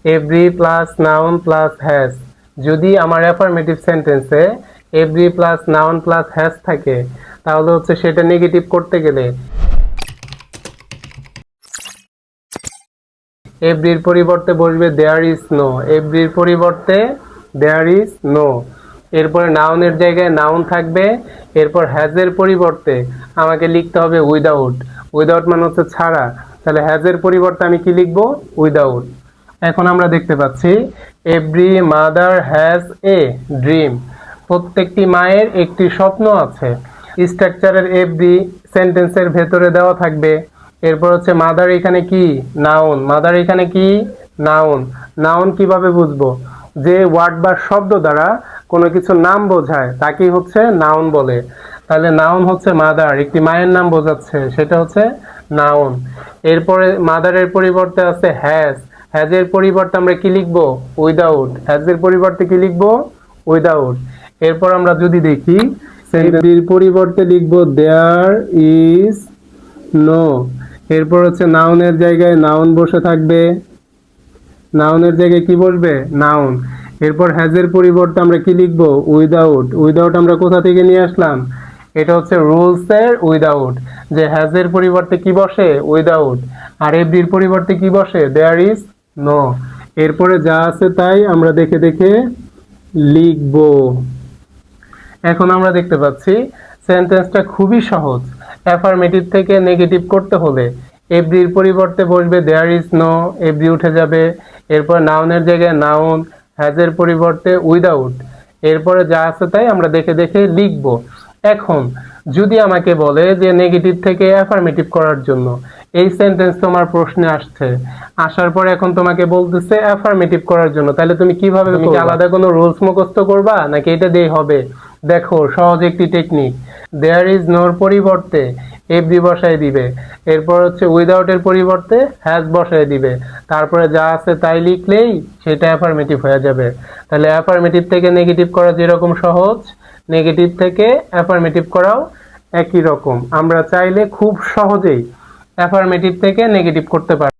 Every plus noun plus has. যদি আমার affirmative সেন্টেন্সে every plus noun plus has থাকে, তাহলে হচ্ছে সেটা নেগেটিভ করতে গেলে এভরির পরিবর্তে বসবে দেয়ার ইজ নো। এভরির পরিবর্তে দেয়ার ইজ নো। এরপরে নাউনের জায়গায় নাউন থাকবে। এরপর হ্যাজের পরিবর্তে আমাকে লিখতে হবে উইদাউট। উইদাউট মানে হচ্ছে ছাড়া। তাহলে হ্যাজের পরিবর্তে আমি কি লিখব? উইদাউট। এখন আমরা দেখতে পাচ্ছি every mother has a dream. প্রত্যেকটি মায়ের একটি স্বপ্ন আছে। স্ট্রাকচারের এভরি সেন্টেন্সের ভেতরে দেওয়া থাকবে। এরপর হচ্ছে মাদার এখানে কি? নাউন। মাদার এখানে কি? নাউন। নাউন কিভাবে বুঝবো? যে ওয়ার্ড বা শব্দ দ্বারা কোনো কিছু নাম বোঝায় তাকেই হচ্ছে নাউন বলে। তাহলে নাউন হচ্ছে মাদার, একটি মায়ের নাম বোঝাচ্ছে, সেটা হচ্ছে নাউন। এরপরে মাদারের পরিবর্তে আছে হ্যাজ। হ্যাজের পরিবর্তে আমরা কি লিখবো? উইদাউট। হ্যাজের পরিবর্তে কি লিখবো? উইদাউট। এরপর আমরা যদি দেখি সেন্টেন্সের পরিবর্তে লিখবো দেয়ার ইজ নো। এরপর হচ্ছে নাউনের জায়গায় নাউন বসে থাকবে। নাউনের জায়গায় কি বসবে? নাউন। এরপর হ্যাজের পরিবর্তে আমরা কি লিখব? উইদাউট। উইদাউট আমরা কোথা থেকে নিয়ে আসলাম? এটা হচ্ছে রুলস এর উইদাউট, যে হ্যাজের পরিবর্তে কি বসে? উইদাউট। আর এভরির পরিবর্তে কি বসে? There is no. এরপরে যা আছে তাই আমরা দেখে দেখে লিখব। এখন আমরা দেখতে পাচ্ছি সেন্টেন্সটা খুবই সহজ। অ্যাফার্মেটিভ থেকে নেগেটিভ করতে হলে এভরির পরিবর্তে বসবে দেয়ার ইজ নো, এভরি উঠে যাবে। এরপর নাউনের জায়গায় নাউন, হ্যাজের পরিবর্তে উইদাউট। এরপরে যা আছে তাই আমরা দেখে দেখে লিখব। এখন যদি আমাকে বলে যে নেগেটিভ থেকে অ্যাফার্মেটিভ করার জন্য, এই সেন্টেন্স তোমার প্রশ্নে আসছে, আসার পরে এখন তোমাকে বলতেছে অ্যাফার্মেটিভ করার জন্য, তাহলে তুমি কিভাবে? তুমি কি আলাদা কোনো রুলস মুখস্থ করবা নাকি এটা দিয়ে হবে? দেখো সহজ একটি টেকনিক। দেয়ার ইজ নোর পরিবর্তে এভরি বসায় দিবে। এরপর হচ্ছে উইদাউট এর পরিবর্তে হ্যাজ বসায় দিবে। তারপরে যা আছে তাই লিখলেই সেটা অ্যাফার্মেটিভ হয়ে যাবে। তাহলে অ্যাফার্মেটিভ থেকে নেগেটিভ করা যেরকম সহজ, নেগেটিভ থেকে অ্যাফার্মেটিভ করাও একই রকম। আমরা চাইলে খুব সহজেই অ্যাফার্মেটিভ থেকে নেগেটিভ করতে পারি।